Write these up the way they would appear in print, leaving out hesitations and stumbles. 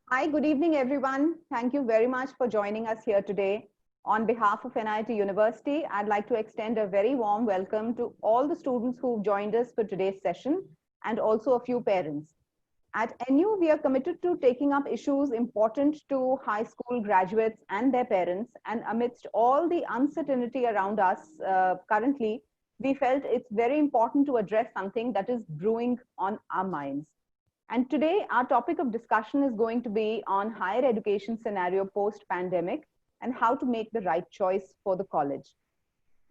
Hi, good evening, everyone. Thank you very much for joining us here today. On behalf of NIT University, I'd like to extend a very warm welcome to all the students who've joined us for today's session and also a few parents. At NU, we are committed to taking up issues important to high school graduates and their parents. And amidst all the uncertainty around us currently, we felt it's very important to address something that is brewing on our minds. And today, our topic of discussion is going to be on higher education scenario post pandemic and how to make the right choice for the college.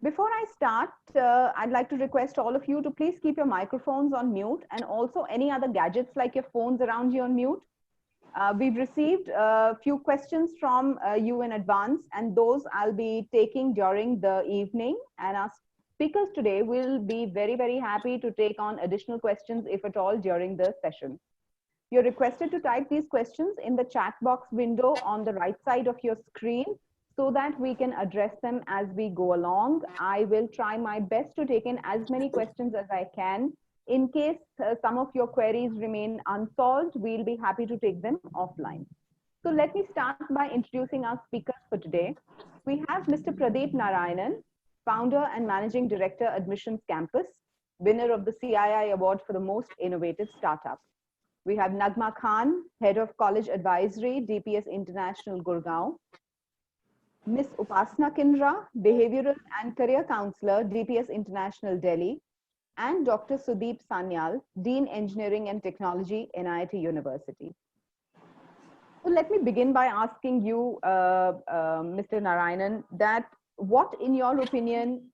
Before I start, I'd like to request all of you to please keep your microphones on mute and also any other gadgets like your phones around you on mute. We've received a few questions from you in advance, and those I'll be taking during the evening. And our speakers today will be very, very happy to take on additional questions, if at all, during the session. You're requested to type these questions in the chat box window on the right side of your screen so that we can address them as we go along. I will try my best to take in as many questions as I can. In case some of your queries remain unsolved, we'll be happy to take them offline. So let me start by introducing our speakers for today. We have Mr. Pradeep Narayanan, founder and managing director, Admissions Campus, winner of the CII Award for the most innovative startup. We have Nagma Khan, Head of College Advisory, DPS International, Gurgaon. Ms. Upasna Kinra, Behavioral and Career Counselor, DPS International, Delhi. And Dr. Sudeep Sanyal, Dean Engineering and Technology, NIT University. So let me begin by asking you, Mr. Narayanan, that what, in your opinion,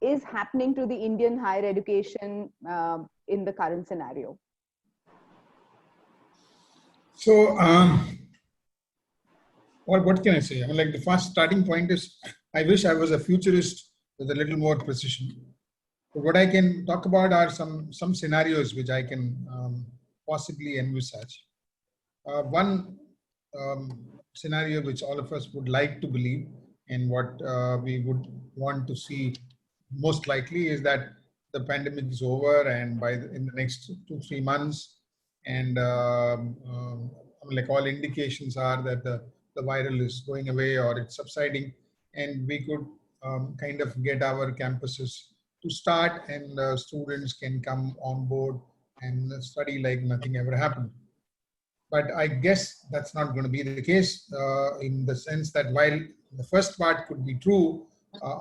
is happening to the Indian higher education in the current scenario? So, what can I say? I mean, like the first starting point is, I wish I was a futurist with a little more precision. But what I can talk about are some scenarios which I can possibly envisage. One scenario which all of us would like to believe and what we would want to see most likely is that the pandemic is over and in the next 2-3 months, and like all indications are that the viral is going away or it's subsiding, and we could kind of get our campuses to start, and students can come on board and study like nothing ever happened. But I guess that's not going to be the case in the sense that while the first part could be true,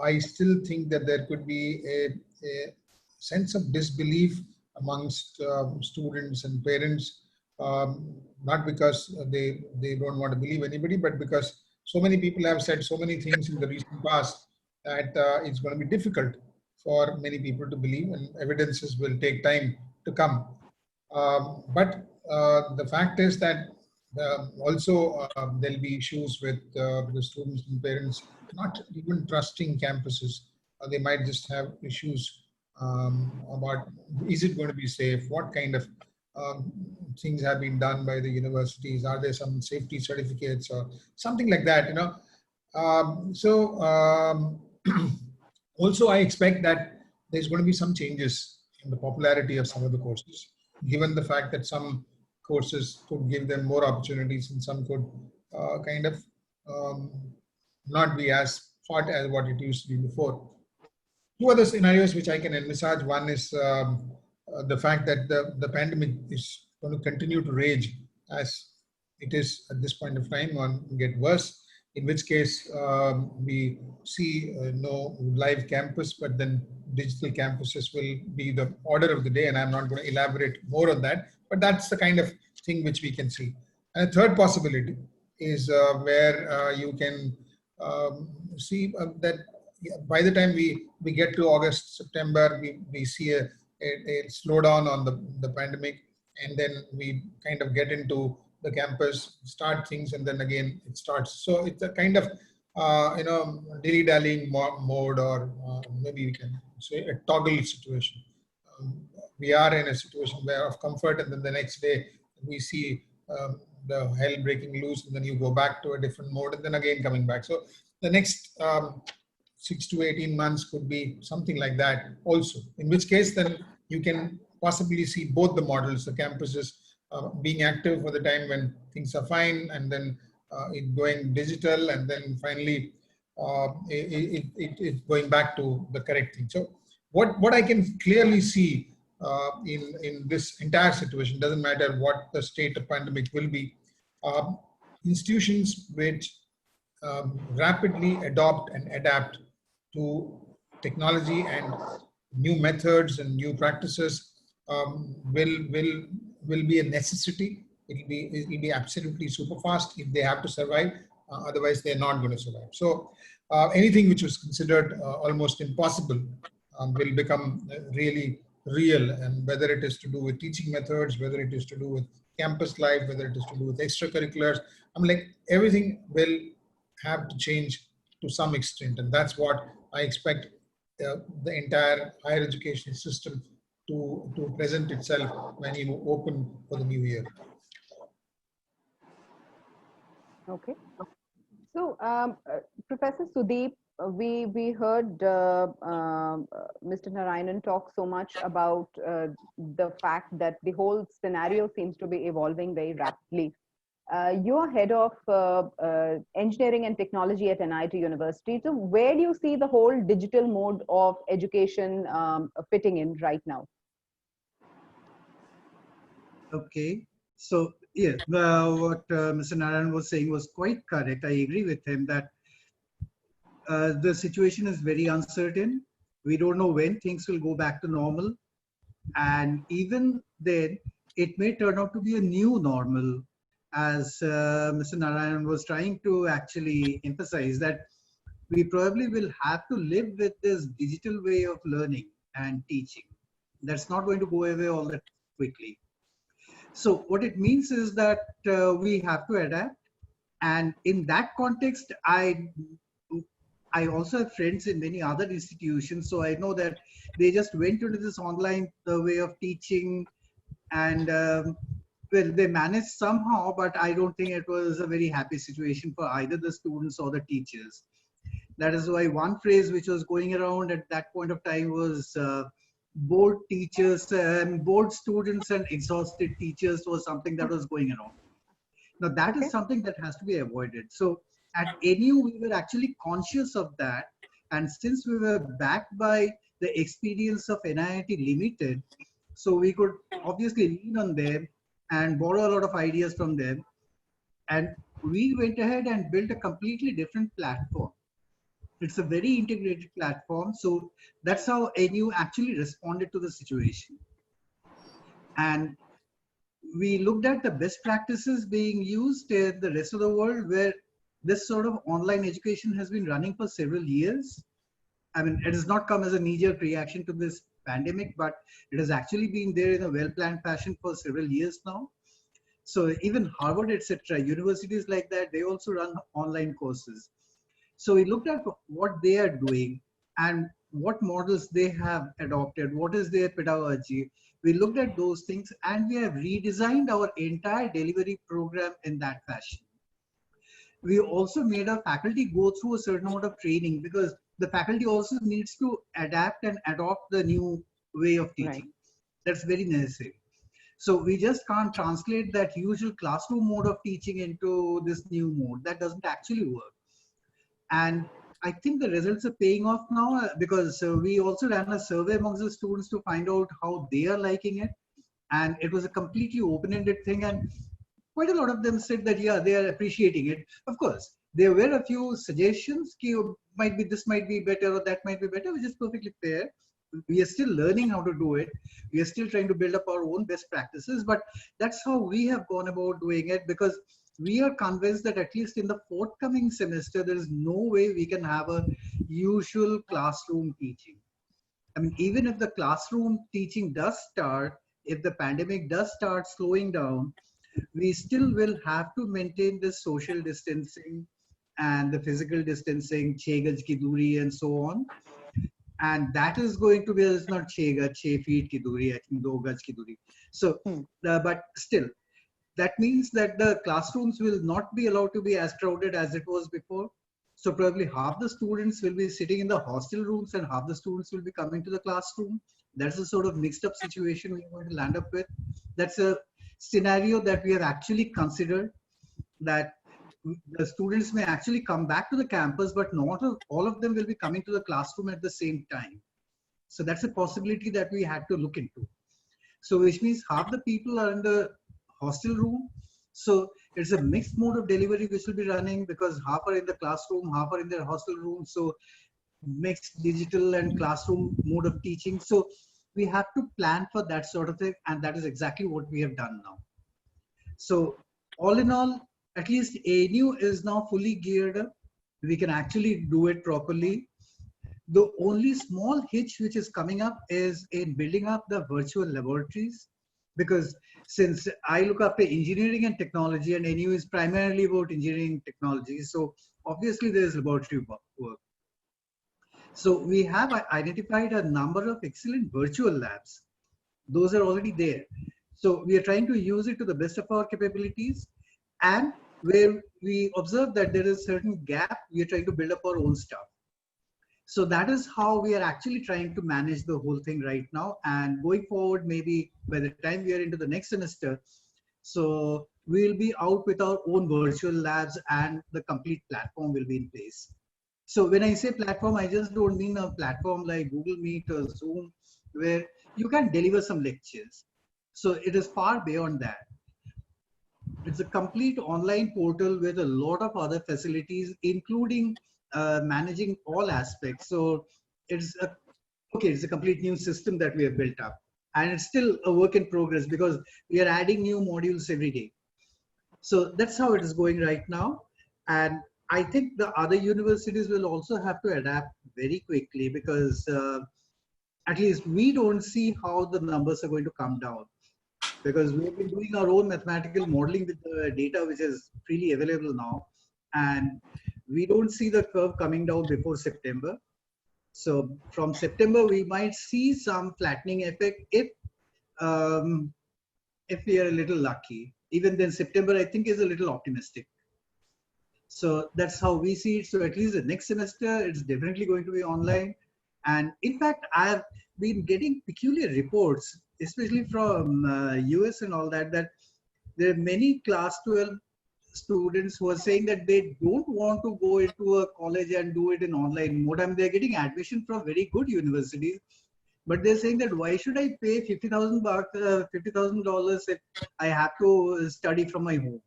I still think that there could be a sense of disbelief amongst students and parents, not because they don't want to believe anybody, but because so many people have said so many things in the recent past that it's going to be difficult for many people to believe, and evidences will take time to come. But the fact is that also there'll be issues with the students and parents not even trusting campuses. They might just have issues about, is it going to be safe? What kind of things have been done by the universities? Are there some safety certificates or something like that? Also, I expect that there's going to be some changes in the popularity of some of the courses, given the fact that some courses could give them more opportunities and some could kind of not be as hot as what it used to be before. Two other scenarios which I can envisage. One is the fact that the pandemic is going to continue to rage as it is at this point of time, or get worse, in which case we see no live campus, but then digital campuses will be the order of the day, and I'm not going to elaborate more on that, but that's the kind of thing which we can see. And a third possibility is where you can see that by the time we get to August, September, we see a slowdown on the pandemic, and then we kind of get into the campus, start things, and then again it starts. So it's a kind of dilly-dallying mode, or maybe we can say a toggle situation. We are in a situation where of comfort, and then the next day we see the hell breaking loose, and then you go back to a different mode, and then again coming back. So the next 6 to 18 months could be something like that also, in which case then you can possibly see both the models, the campuses being active for the time when things are fine, and then it going digital, and then finally it going back to the correct thing. So what I can clearly see in this entire situation, doesn't matter what the state of pandemic will be, institutions which rapidly adopt and adapt to technology and new methods and new practices will be a necessity. It'll be absolutely super fast if they have to survive. Otherwise, they're not going to survive. So anything which was considered almost impossible will become really real. And whether it is to do with teaching methods, whether it is to do with campus life, whether it is to do with extracurriculars, I'm like everything will have to change to some extent, and that's what I expect the entire higher education system to present itself when you open for the new year. Okay. So, Professor Sudeep, we heard Mr. Narayanan talk so much about the fact that the whole scenario seems to be evolving very rapidly. You're head of engineering and technology at NIT University. So where do you see the whole digital mode of education fitting in right now? Okay. So, yeah, what Mr. Narayan was saying was quite correct. I agree with him that the situation is very uncertain. We don't know when things will go back to normal. And even then, it may turn out to be a new normal, as Mr. Narayan was trying to actually emphasize, that we probably will have to live with this digital way of learning and teaching. That's not going to go away all that quickly. So what it means is that we have to adapt. And in that context, I also have friends in many other institutions. So I know that they just went into this online way of teaching, and well, they managed somehow, but I don't think it was a very happy situation for either the students or the teachers. That is why one phrase which was going around at that point of time was bored teachers, bored students and exhausted teachers was something that was going around. Now that is something that has to be avoided. So at NU, we were actually conscious of that. And since we were backed by the experience of NIT Limited, so we could obviously lean on them and borrow a lot of ideas from them. And we went ahead and built a completely different platform. It's a very integrated platform. So that's how NU actually responded to the situation. And we looked at the best practices being used in the rest of the world, where this sort of online education has been running for several years. I mean, it has not come as a knee-jerk reaction to this pandemic, but it has actually been there in a well-planned fashion for several years now. So even Harvard, etc., universities like that, they also run online courses. So we looked at what they are doing and what models they have adopted, what is their pedagogy. We looked at those things and we have redesigned our entire delivery program in that fashion. We also made our faculty go through a certain amount of training, because the faculty also needs to adapt and adopt the new way of teaching. Right. That's very necessary. So we just can't translate that usual classroom mode of teaching into this new mode. That doesn't actually work. And I think the results are paying off now, because we also ran a survey amongst the students to find out how they are liking it. And it was a completely open-ended thing. And quite a lot of them said that, yeah, they are appreciating it. Of course, there were a few suggestions, this might be better or that might be better, which is perfectly fair. We are still learning how to do it. We are still trying to build up our own best practices, but that's how we have gone about doing it, because we are convinced that at least in the forthcoming semester, there is no way we can have a usual classroom teaching. I mean, even if the classroom teaching does start, if the pandemic does start slowing down, we still will have to maintain this social distancing and the physical distancing, 6 gaj ki duri and so on. And that is going to be, it's not 6 gaj, 6 feet ki duri, I think 2 gaj ki duri. So, but still, that means that the classrooms will not be allowed to be as crowded as it was before. So probably half the students will be sitting in the hostel rooms and half the students will be coming to the classroom. That's a sort of mixed up situation we're going to land up with. That's a scenario that we have actually considered, that the students may actually come back to the campus, but not all of them will be coming to the classroom at the same time. So that's a possibility that we had to look into. So which means half the people are in the hostel room. So it's a mixed mode of delivery which will be running, because half are in the classroom, half are in their hostel room. So mixed digital and classroom mode of teaching. So we have to plan for that sort of thing. And that is exactly what we have done now. So all in all, at least ANU is now fully geared up. We can actually do it properly. The only small hitch which is coming up is in building up the virtual laboratories, because since I look after engineering and technology, and NU is primarily about engineering technology, so obviously there is laboratory work. So we have identified a number of excellent virtual labs. Those are already there. So we are trying to use it to the best of our capabilities, and where we observe that there is a certain gap, we are trying to build up our own stuff. So that is how we are actually trying to manage the whole thing right now. And going forward, maybe by the time we are into the next semester, so we'll be out with our own virtual labs and the complete platform will be in place. So when I say platform, I just don't mean a platform like Google Meet or Zoom, where you can deliver some lectures. So it is far beyond that. It's a complete online portal with a lot of other facilities, including managing all aspects. So it's a complete new system that we have built up, and it's still a work in progress because we are adding new modules every day. So that's how it is going right now. And I think the other universities will also have to adapt very quickly, because at least we don't see how the numbers are going to come down, because we've been doing our own mathematical modeling with the data which is freely available now, and we don't see the curve coming down before September. So from September we might see some flattening effect um, if we are a little lucky. Even then, September I think is a little optimistic. So that's how we see it. So at least the next semester it's definitely going to be online. And in fact, I have been getting peculiar reports, especially from US and all that, that there are many class 12 students who are saying that they don't want to go into a college and do it in online mode. I mean, they're getting admission from very good universities, but they're saying that why should I pay $50,000 if I have to study from my home?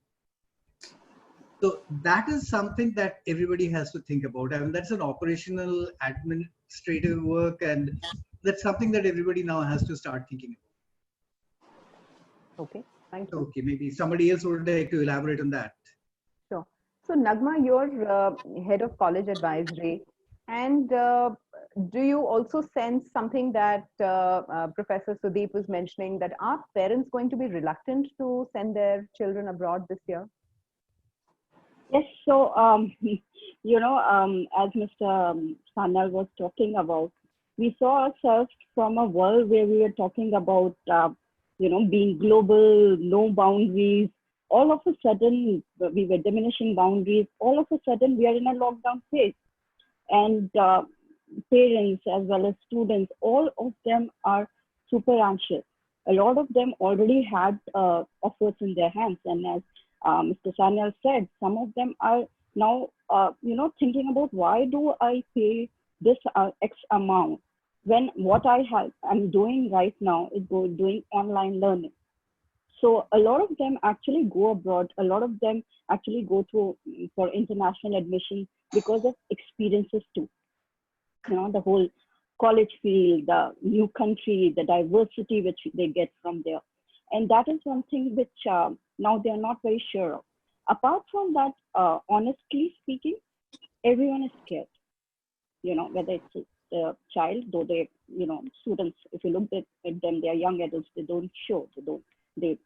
So that is something that everybody has to think about. I mean, that's an operational administrative work, and that's something that everybody now has to start thinking about. Okay, thank you. Okay, maybe somebody else would like to elaborate on that. Sure. So Nagma, you're head of college advisory, and do you also sense something that Professor Sudeep was mentioning, that are parents going to be reluctant to send their children abroad this year? Yes, so, as Mr. Sanal was talking about, we saw ourselves from a world where we were talking about, being global, no boundaries. All of a sudden, we were diminishing boundaries. All of a sudden, we are in a lockdown phase. And parents as well as students, all of them are super anxious. A lot of them already had offers in their hands. And as Mr. Sanyal said, some of them are now, thinking about, why do I pay this X amount when what I'm doing right now is doing online learning. So a lot of them actually go abroad. A lot of them actually go for international admission because of experiences too. The whole college field, the new country, the diversity which they get from there. And that is one thing which now they are not very sure of. Apart from that, honestly speaking, everyone is scared. Whether it's a child, though students, if you look at them, they are young adults, they don't show, they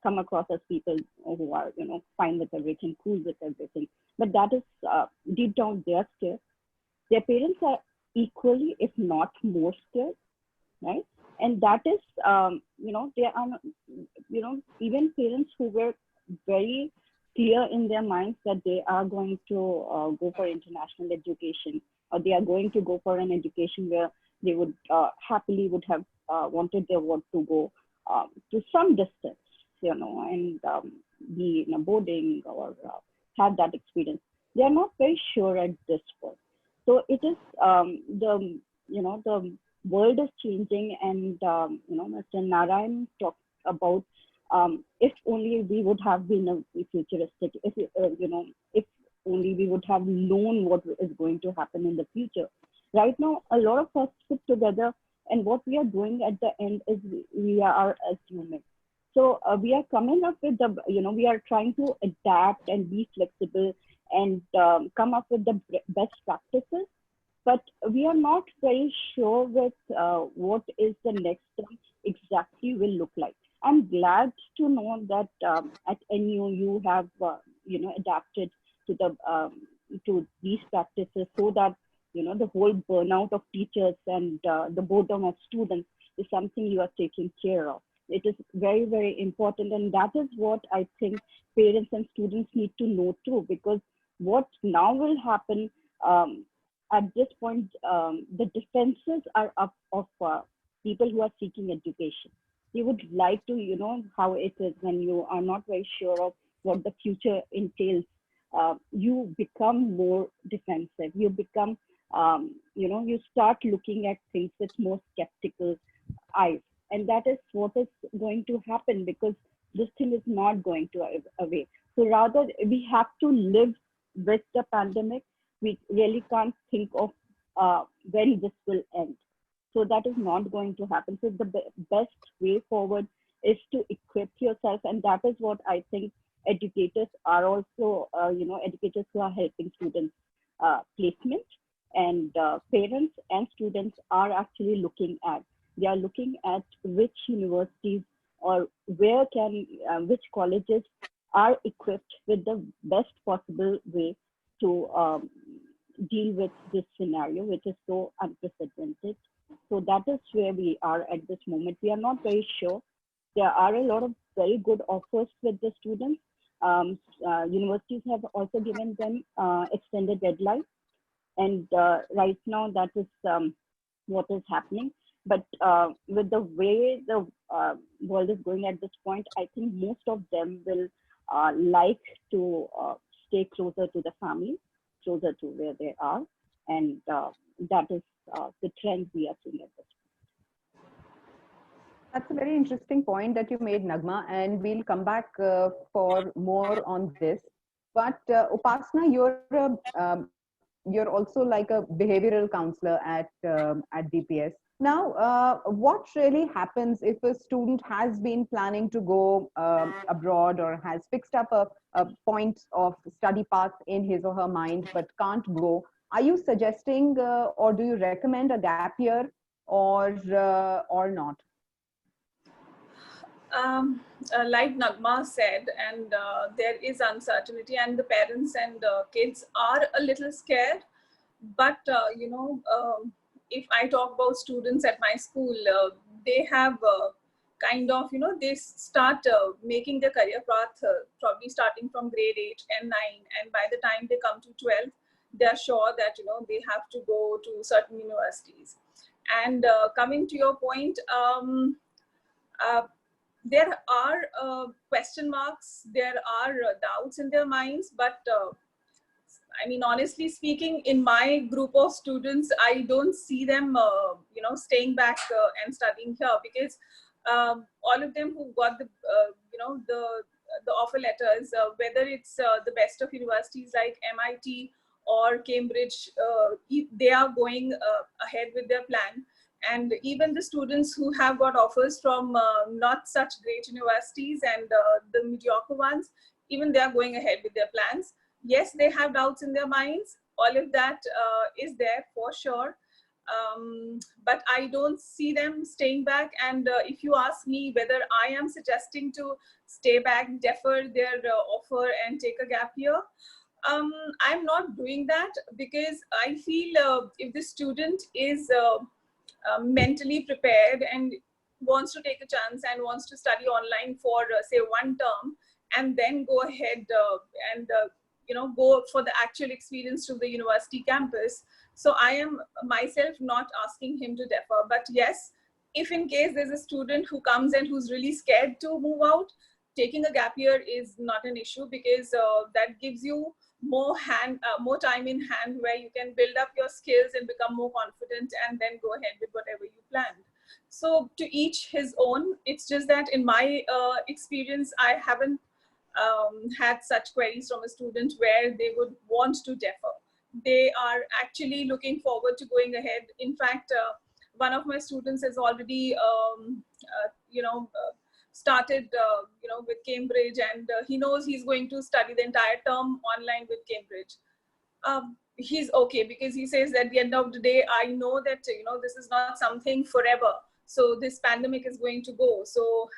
come across as people who are, fine with everything, cool with everything. But that is deep down, they are scared. Their parents are equally, if not more scared, right? And that is, they are, even parents who were very clear in their minds that they are going to go for international education, or they are going to go for an education where they would happily would have wanted their work to go to some distance. and be in a boarding or have that experience. They are not very sure at this point. So it is the world is changing, and Mr. Narayan talked about if only we would have been a futuristic, if only we would have known what is going to happen in the future. Right now, a lot of us sit together, and what we are doing at the end is we are assuming. So we are coming up with we are trying to adapt and be flexible and come up with the best practices, but we are not very sure with what is the next term exactly will look like. I'm glad to know that at NU you have adapted to to these practices, so that the whole burnout of teachers and the boredom of students is something you are taking care of. It is very, very important, and that is what I think parents and students need to know too, because what now will happen at this point, the defenses are up of people who are seeking education. They would like to, how it is when you are not very sure of what the future entails. You become more defensive. You become, you start looking at things with more skeptical eyes. And that is what is going to happen, because this thing is not going to away. So rather, we have to live with the pandemic. We really can't think of when this will end. So that is not going to happen. So the best way forward is to equip yourself. And that is what I think educators are also, educators who are helping students placement, and parents and students are actually looking at. They are looking at which universities or which colleges are equipped with the best possible way to deal with this scenario, which is so unprecedented. So that is where we are at this moment. We are not very sure. There are a lot of very good offers with the students. Universities have also given them extended deadlines. And right now that is what is happening. But with the way the world is going at this point, I think most of them will like to stay closer to the family, closer to where they are. And that is the trend we are seeing at this point. That's a very interesting point that you made, Nagma, and we'll come back for more on this. But Upasna, you're also like a behavioral counselor at DPS. Now, what really happens if a student has been planning to go abroad or has fixed up a point of study path in his or her mind but can't go? Are you suggesting or do you recommend a gap year or not? Like Nagma said, and there is uncertainty, and the parents and kids are a little scared. But if I talk about students at my school, they have kind of, they start making their career path probably starting from grade 8 and 9, and by the time they come to 12, they are sure that they have to go to certain universities. And coming to your point, there are question marks, there are doubts in their minds, but I mean, honestly speaking, in my group of students, I don't see them, staying back and studying here, because all of them who got the offer letters, whether it's the best of universities like MIT or Cambridge, they are going ahead with their plan. And even the students who have got offers from not such great universities and the mediocre ones, even they are going ahead with their plans. Yes, they have doubts in their minds. All of that is there for sure. But I don't see them staying back. And if you ask me whether I am suggesting to stay back, defer their offer and take a gap year, I'm not doing that, because I feel if the student is mentally prepared and wants to take a chance and wants to study online for say 1 term, and then go ahead and go for the actual experience to the university campus. So I am myself not asking him to defer. But yes, if in case there's a student who comes and who's really scared to move out, taking a gap year is not an issue, because that gives you more time in hand, where you can build up your skills and become more confident, and then go ahead with whatever you planned. So to each his own. It's just that in my experience, I haven't had such queries from a student where they would want to defer. They are actually looking forward to going ahead. In fact, one of my students has already started with Cambridge, and he knows he's going to study the entire term online with Cambridge. He's okay, because he says that at the end of the day, I know that this is not something forever. So this pandemic is going to go. So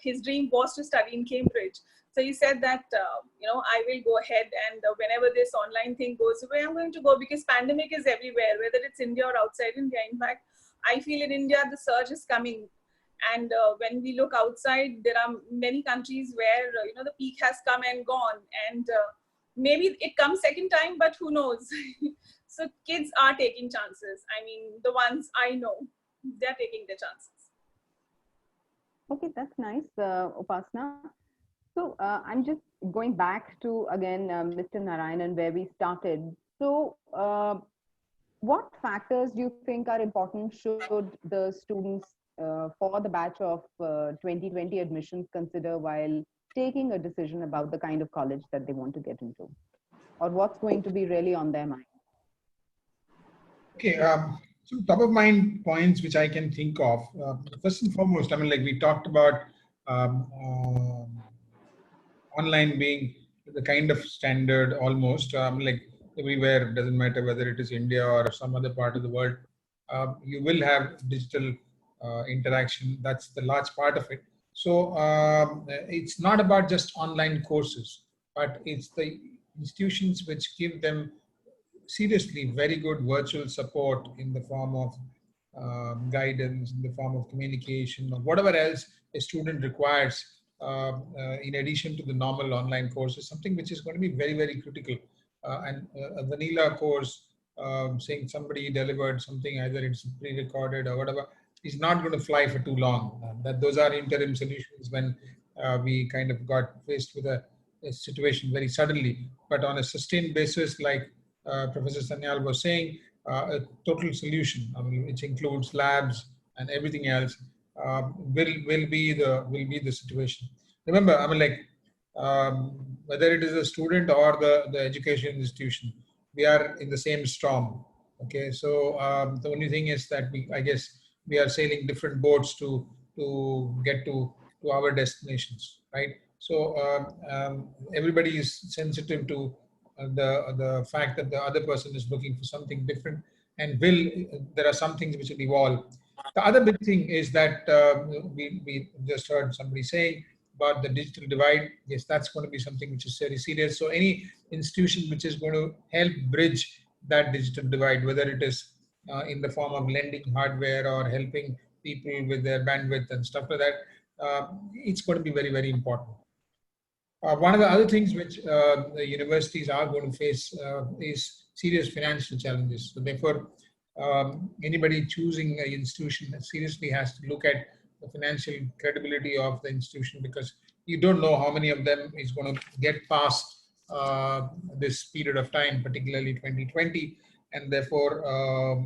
his dream was to study in Cambridge. So he said that I will go ahead, and whenever this online thing goes away, I'm going to go, because pandemic is everywhere, whether it's India or outside India. In fact, I feel in India the surge is coming. And when we look outside, there are many countries where the peak has come and gone, and maybe it comes second time, but who knows? So kids are taking chances. I mean, the ones I know, they're taking their chances. Okay, that's nice, Upasna. So I'm just going back to, again, Mr. Narayanan, where we started. So what factors do you think are important should the students for the batch of 2020 admissions consider while taking a decision about the kind of college that they want to get into? Or what's going to be really on their mind? Okay, some top of mind points which I can think of. First and foremost, I mean, like we talked about online being the kind of standard almost, like everywhere, it doesn't matter whether it is India or some other part of the world, you will have digital interaction. That's the large part of it. So it's not about just online courses, but it's the institutions which give them seriously very good virtual support in the form of guidance, in the form of communication, or whatever else a student requires in addition to the normal online courses, something which is going to be very, very critical. And a vanilla course, saying somebody delivered something, either it's pre-recorded or whatever, is not going to fly for too long. That those are interim solutions when we kind of got faced with a situation very suddenly. But on a sustained basis, like Professor Sanyal was saying, a total solution, I mean, which includes labs and everything else, will be the situation. Remember, I mean, like whether it is a student or the education institution, we are in the same storm. Okay, so the only thing is that I guess we are sailing different boats to get to our destinations, right? So everybody is sensitive to the fact that the other person is looking for something different, and there are some things which will evolve. The other big thing is that we just heard somebody saying about the digital divide. Yes, that's going to be something which is very serious. So any institution which is going to help bridge that digital divide, whether it is in the form of lending hardware or helping people with their bandwidth and stuff like that, it's going to be very, very important. One of the other things which the universities are going to face is serious financial challenges. So therefore, anybody choosing an institution seriously has to look at the financial credibility of the institution, because you don't know how many of them is going to get past this period of time, particularly 2020, and therefore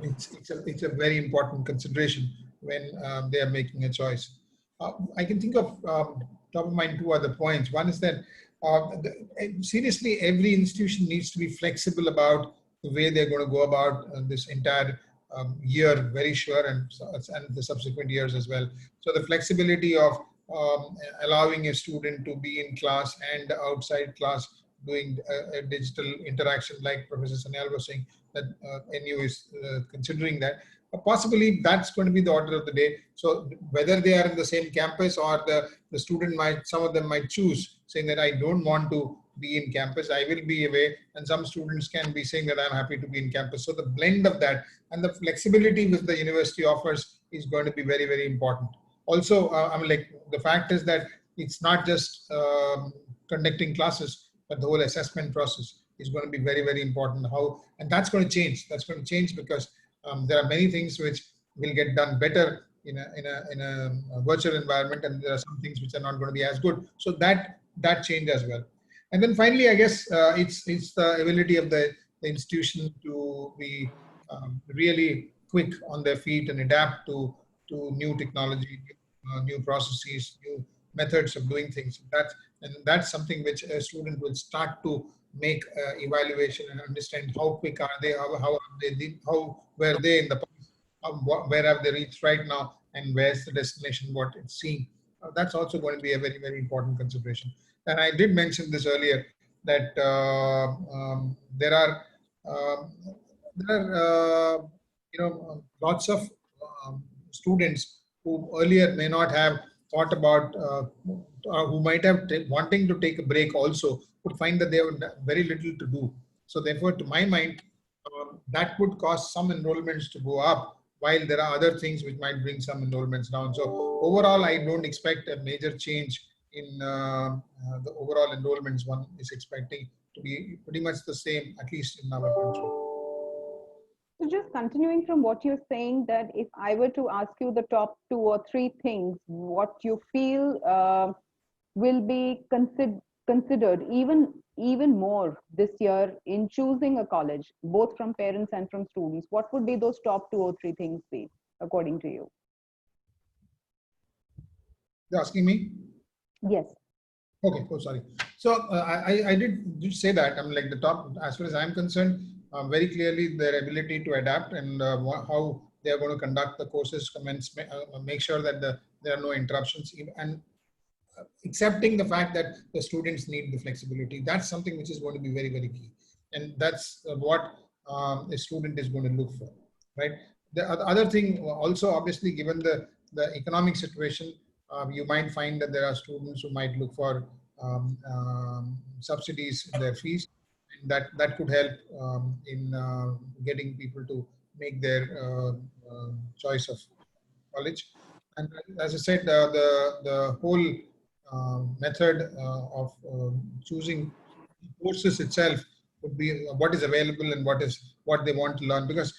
it's a very important consideration when they are making a choice. I can think of top of mind two other points. One is that seriously, every institution needs to be flexible about the way they're going to go about this entire year, very sure, and the subsequent years as well. So the flexibility of allowing a student to be in class and outside class doing a digital interaction, like Professor Sanyal was saying, that NU is considering that. Possibly that's going to be the order of the day. So whether they are in the same campus, or the student might, some of them might choose saying that I don't want to be in campus, I will be away, and some students can be saying that I'm happy to be in campus. So the blend of that and the flexibility which the university offers is going to be very, very important. Also, I mean, like the fact is that it's not just conducting classes, but the whole assessment process is going to be very, very important. And that's going to change. That's going to change because there are many things which will get done better in a virtual environment, and there are some things which are not going to be as good. So that changed as well. And then finally, I guess it's the ability of the institution to be really quick on their feet and adapt to new technology, new processes, new methods of doing things. That's something which a student will start to make evaluation and understand how quick are they, how were they in the past, where have they reached right now, and where's the destination, what it's seeing. That's also going to be a very, very important consideration. And I did mention this earlier that um, there are lots of students who earlier may not have thought about, who might have wanting to take a break also, would find that they have very little to do. So therefore, to my mind, that would cause some enrollments to go up, while there are other things which might bring some enrollments down. So overall, I don't expect a major change in the overall enrollments. One is expecting to be pretty much the same, at least in our country. So just continuing from what you're saying, that if I were to ask you the top 2 or 3 things, what you feel will be considered even more this year in choosing a college, both from parents and from students, what would be those top 2 or 3 things be, according to you? You're asking me? Yes. Okay. Oh, sorry. So I did say that. I'm like the top, as far as I'm concerned, very clearly their ability to adapt and how they are going to conduct the courses, make sure that there are no interruptions, and accepting the fact that the students need the flexibility. That's something which is going to be very, very key. And that's what a student is going to look for, right? The other thing also, obviously, given the economic situation, you might find that there are students who might look for subsidies in their fees, and that could help in getting people to make their choice of college. And as I said, the whole method of choosing courses itself would be what is available and what they want to learn, because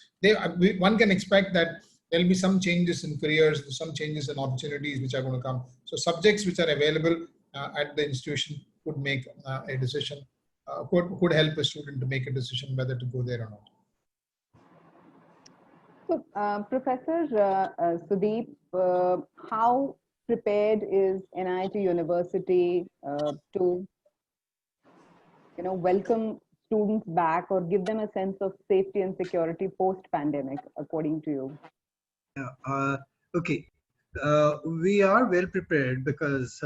one can expect that there will be some changes in careers, some changes in opportunities which are going to come. So subjects which are available at the institution could make a decision, could help a student to make a decision whether to go there or not. So, Professor Sudeep, how prepared is NIT University to, welcome students back or give them a sense of safety and security post-pandemic, according to you? Yeah. Okay. We are well prepared because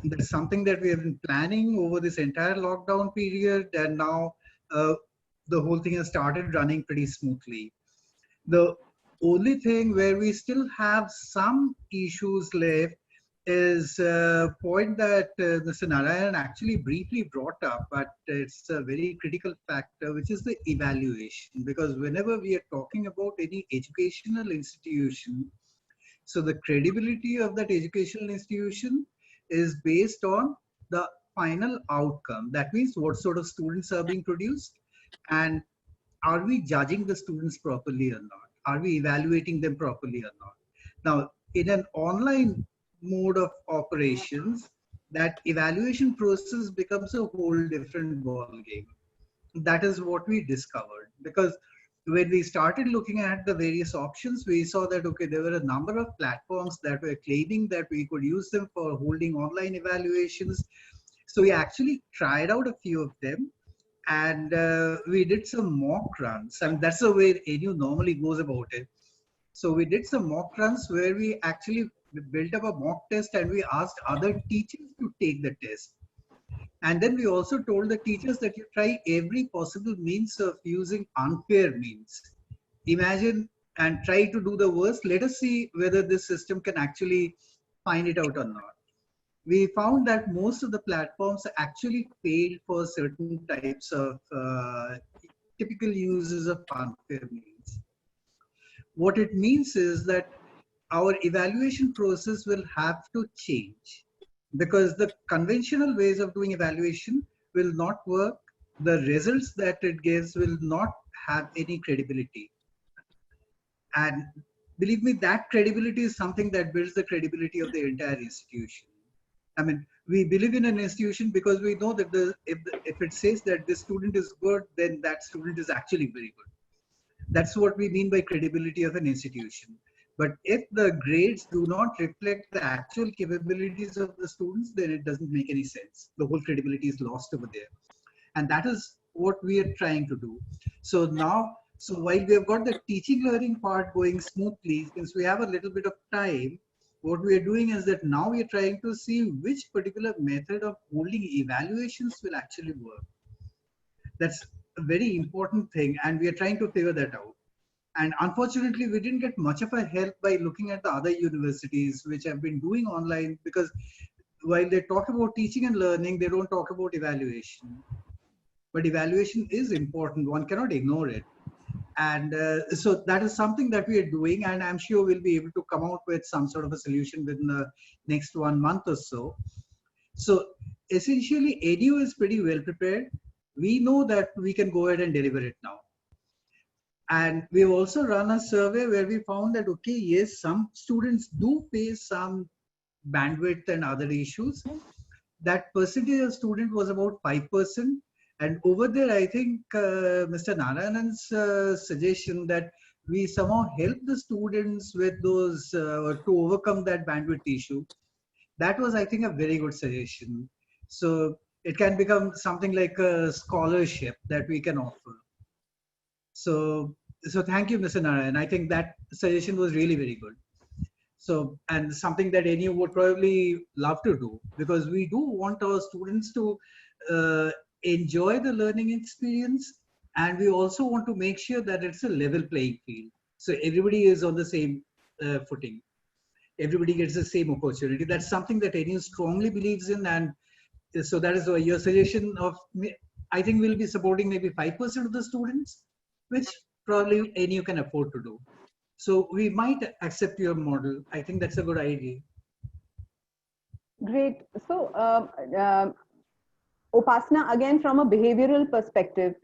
that's something that we have been planning over this entire lockdown period, and now the whole thing has started running pretty smoothly. The only thing where we still have some issues left is a point that Mr. Narayan actually briefly brought up, but it's a very critical factor, which is the evaluation. Because whenever we are talking about any educational institution, so the credibility of that educational institution is based on the final outcome. That means what sort of students are being produced, and are we judging the students properly or not? Are we evaluating them properly or not? Now, in an online mode of operations, that evaluation process becomes a whole different ballgame. That is what we discovered, because when we started looking at the various options, we saw that, okay, there were a number of platforms that were claiming that we could use them for holding online evaluations. So we actually tried out a few of them, and we did some mock runs. And that's the way ANU normally goes about it. So we did some mock runs where we actually built up a mock test, and we asked other teachers to take the test. And then we also told the teachers that you try every possible means of using unfair means. Imagine and try to do the worst. Let us see whether this system can actually find it out or not. We found that most of the platforms actually failed for certain types of typical uses of unfair means. What it means is that our evaluation process will have to change, because the conventional ways of doing evaluation will not work. The results that it gives will not have any credibility. And believe me, that credibility is something that builds the credibility of the entire institution. I mean, we believe in an institution because we know that if it says that the student is good, then that student is actually very good. That's what we mean by credibility of an institution. But if the grades do not reflect the actual capabilities of the students, then it doesn't make any sense. The whole credibility is lost over there. And that is what we are trying to do. So now, so while we have got the teaching learning part going smoothly, since we have a little bit of time, what we are doing is that now we are trying to see which particular method of holding evaluations will actually work. That's a very important thing, and we are trying to figure that out. And unfortunately, we didn't get much of a help by looking at the other universities which have been doing online, because while they talk about teaching and learning, they don't talk about evaluation. But evaluation is important. One cannot ignore it. And so that is something that we are doing, and I'm sure we'll be able to come out with some sort of a solution within the next 1 month or so. So essentially, ADU is pretty well prepared. We know that we can go ahead and deliver it now. And we've also run a survey where we found that, okay, yes, some students do face some bandwidth and other issues. That percentage of student was about 5%. And over there, I think Mr. Narayanan's suggestion that we somehow help the students with those, to overcome that bandwidth issue, that was, I think, a very good suggestion. So it can become something like a scholarship that we can offer. So thank you, Mr. Narayan. I think that suggestion was really very good. So, and something that any would probably love to do, because we do want our students to enjoy the learning experience, and we also want to make sure that it's a level playing field. So everybody is on the same footing. Everybody gets the same opportunity. That's something that NU strongly believes in, and so that is why your suggestion of, I think we'll be supporting maybe 5% of the students, which probably NU can afford to do. So we might accept your model. I think that's a good idea. Great. So, Upasana, again, from a behavioral perspective,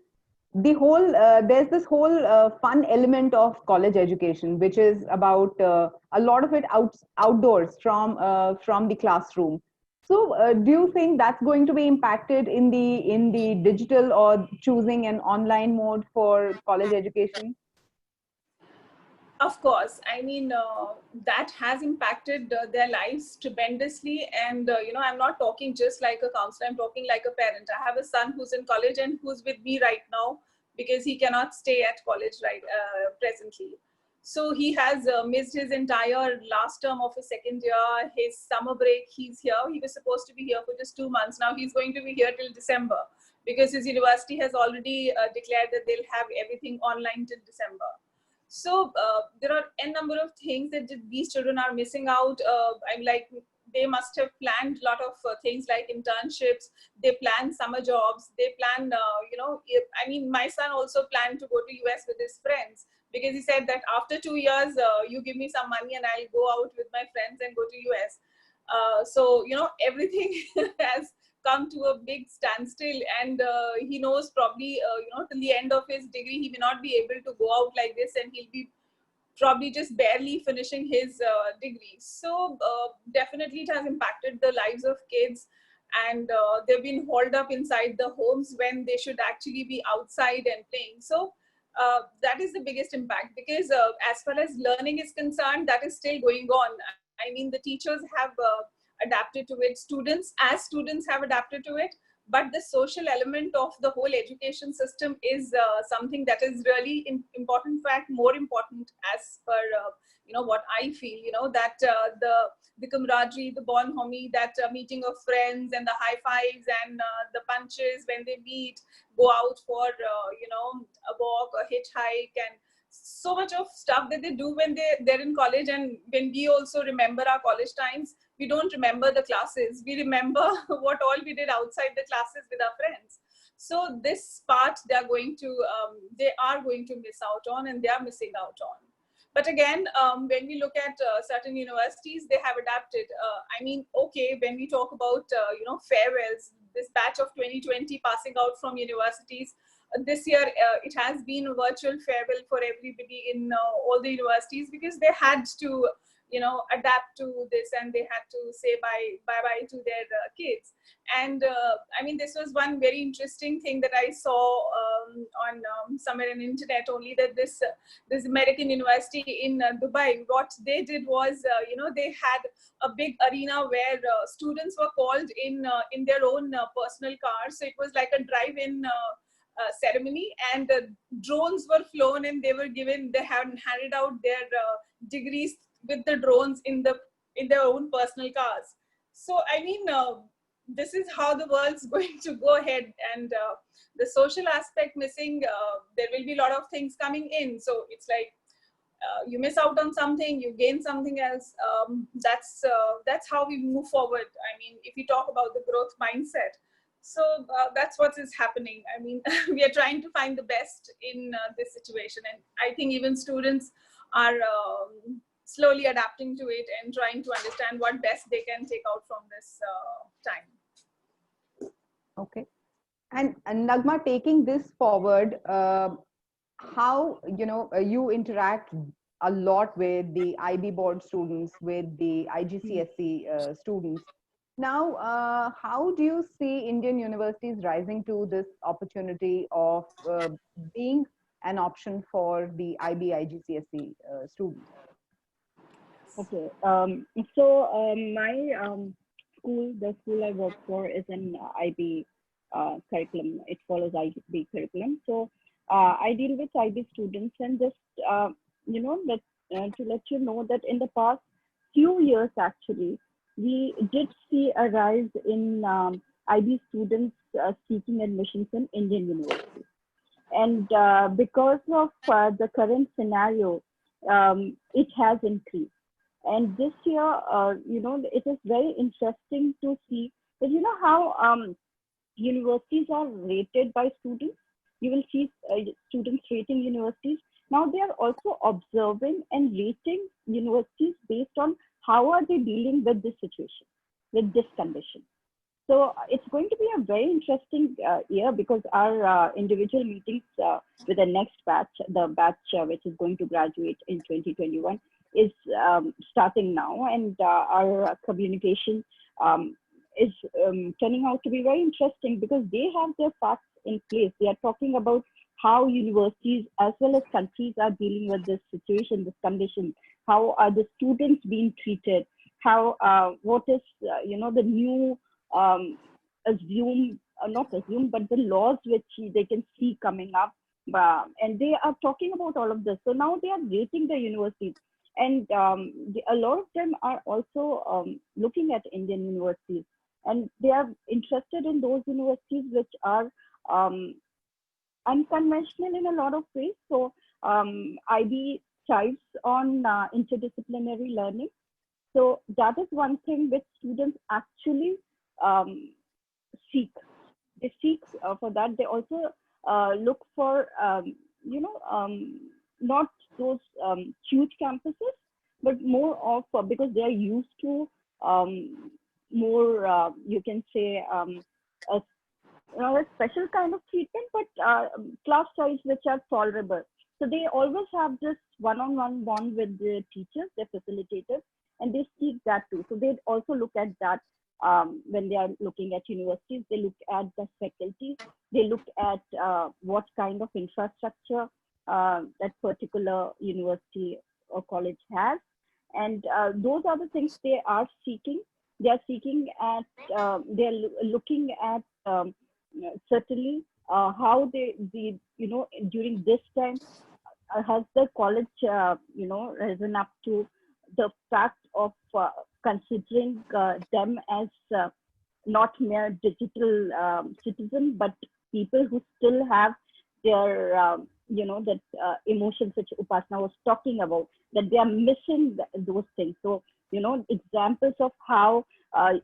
there's this whole fun element of college education, which is about a lot of it outdoors from the classroom. So, do you think that's going to be impacted in the digital or choosing an online mode for college education? Of course, I mean, that has impacted their lives tremendously. And, I'm not talking just like a counselor, I'm talking like a parent. I have a son who's in college and who's with me right now because he cannot stay at college presently. So he has missed his entire last term of his second year, his summer break. He's here. He was supposed to be here for just 2 months. Now he's going to be here till December because his university has already declared that they'll have everything online till December. So there are a number of things that these children are missing out. I'm like, they must have planned a lot of things like internships. They plan summer jobs. They plan, my son also planned to go to US with his friends because he said that after 2 years, you give me some money and I'll go out with my friends and go to US. Everything has come to a big standstill, and he knows probably till the end of his degree he may not be able to go out like this, and he'll be probably just barely finishing his degree. So definitely it has impacted the lives of kids, and they've been holed up inside the homes when they should actually be outside and playing. So that is the biggest impact, because as far as learning is concerned, that is still going on. I mean, the teachers have adapted to it, students have adapted to it, but the social element of the whole education system is something that is really important, in fact more important, as per what I feel, that the camaraderie, the bonhomie, that meeting of friends and the high fives and the punches when they meet, go out for a walk, a hitchhike, and so much of stuff that they do when they're in college. And when we also remember our college times, we don't remember the classes. We remember what all we did outside the classes with our friends. So this part they are going to miss out on, and they are missing out on. But again, when we look at certain universities, they have adapted. Okay, when we talk about farewells, this batch of 2020 passing out from universities, this year it has been a virtual farewell for everybody in all the universities, because they had to, adapt to this, and they had to say bye to their kids. And I mean, this was one very interesting thing that I saw on somewhere on the internet only, that this American university in Dubai, what they did was, they had a big arena where students were called in their own personal cars. So it was like a drive-in ceremony, and drones were flown, and they had handed out their degrees with the drones in their own personal cars. So I mean, this is how the world's going to go ahead, and the social aspect missing. There will be a lot of things coming in, so it's like you miss out on something, you gain something else. That's how we move forward. I mean, if you talk about the growth mindset, so that's what is happening. I mean, we are trying to find the best in this situation, and I think even students are slowly adapting to it and trying to understand what best they can take out from this time. Okay. And Nagma, taking this forward, how you interact a lot with the IB board students, with the IGCSE students. Now, how do you see Indian universities rising to this opportunity of being an option for the IB IGCSE students? Okay. So my school, the school I work for, is an IB curriculum. It follows IB curriculum. So I deal with IB students, and just to let you know that in the past few years, actually, we did see a rise in IB students seeking admissions in Indian universities. And because of the current scenario, it has increased. And this year, it is very interesting to see that, how universities are rated by students. You will see students rating universities. Now they are also observing and rating universities based on how are they dealing with this situation, with this condition. So it's going to be a very interesting year, because our individual meetings with the next batch, the batch which is going to graduate in 2021, is starting now, and our communication is turning out to be very interesting, because they have their facts in place. They are talking about how universities as well as countries are dealing with this situation, this condition. How are the students being treated? How what is the new not assume, but the laws which they can see coming up, and they are talking about all of this. So now they are rating the universities, and a lot of them are also looking at Indian universities, and they are interested in those universities which are unconventional in a lot of ways. So IB thrives on interdisciplinary learning. So that is one thing which students actually seek. They seek for that. They also look for, not those huge campuses, but more of, because they are used to more, you can say, a special kind of treatment, but class size which are tolerable. So they always have this one-on-one bond with the teachers, their facilitators, and they seek that too. So they also look at that when they are looking at universities. They look at the faculties. They look at what kind of infrastructure that particular university or college has. And those are the things they are seeking. They are seeking at, they are looking at certainly how they during this time, has the college risen up to the fact of considering them as not mere digital citizens, but people who still have their that emotions which Upasana was talking about, that they are missing those things. So examples of how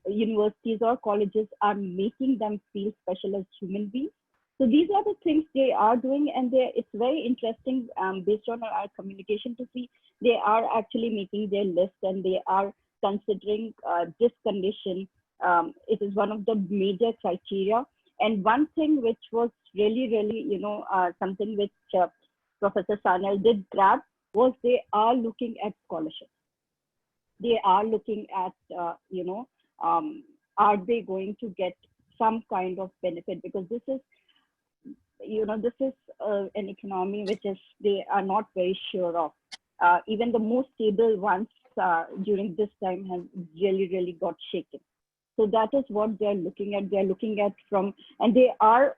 universities or colleges are making them feel special as human beings. So these are the things they are doing, and it's very interesting based on our communication to see they are actually making their list, and they are considering this condition. It is one of the major criteria, And one thing which was really, something which Professor Sanal did grab was they are looking at scholarships. They are looking at, are they going to get some kind of benefit? Because this is, this is an economy which is, they are not very sure of. Even the most stable ones during this time have really got shaken. So that is what they're looking at. They're looking at from, and they are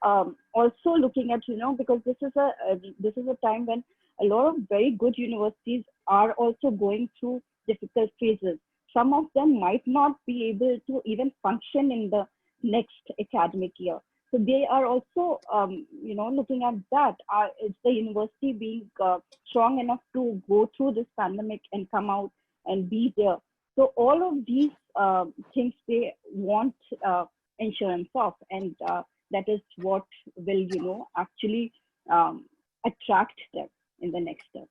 also looking at, because this is a time when a lot of very good universities are also going through difficult phases. Some of them might not be able to even function in the next academic year. So they are also, looking at that. Is the university being strong enough to go through this pandemic and come out and be there? So all of these things they want insurance of, and that is what will, actually attract them in the next step.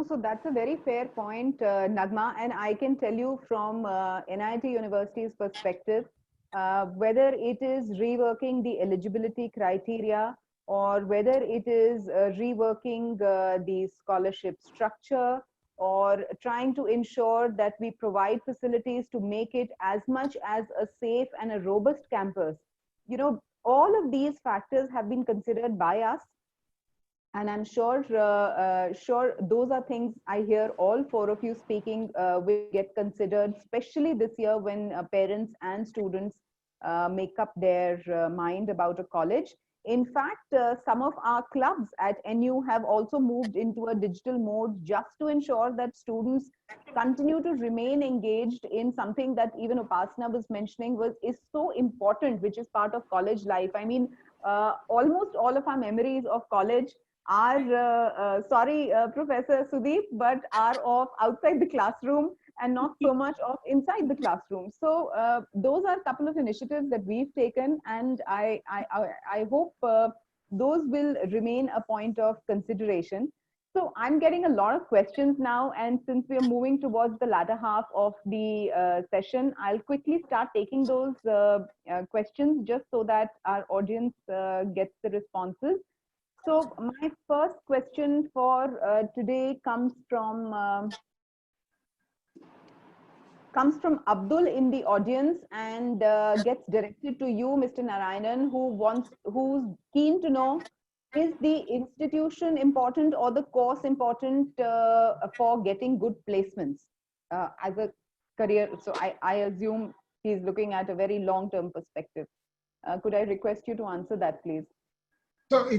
So that's a very fair point, Nagma, and I can tell you from NIT University's perspective, whether it is reworking the eligibility criteria or whether it is reworking the scholarship structure or trying to ensure that we provide facilities to make it as much as a safe and a robust campus. All of these factors have been considered by us, and I'm sure those are things I hear all four of you speaking will get considered, especially this year when parents and students make up their mind about a college. In fact, some of our clubs at NU have also moved into a digital mode just to ensure that students continue to remain engaged in something that even Upasana was mentioning is so important, which is part of college life. I mean, almost all of our memories of college are, Professor Sudeep, but are of outside the classroom and not so much of inside the classroom. So those are a couple of initiatives that we've taken, and I hope those will remain a point of consideration. So I'm getting a lot of questions now, and since we're moving towards the latter half of the session, I'll quickly start taking those questions just so that our audience gets the responses. So my first question for today comes from Abdul in the audience and gets directed to you, Mr. Narayanan, who's keen to know, is the institution important or the course important for getting good placements as a career? So I assume he's looking at a very long-term perspective. Could I request you to answer that, please? So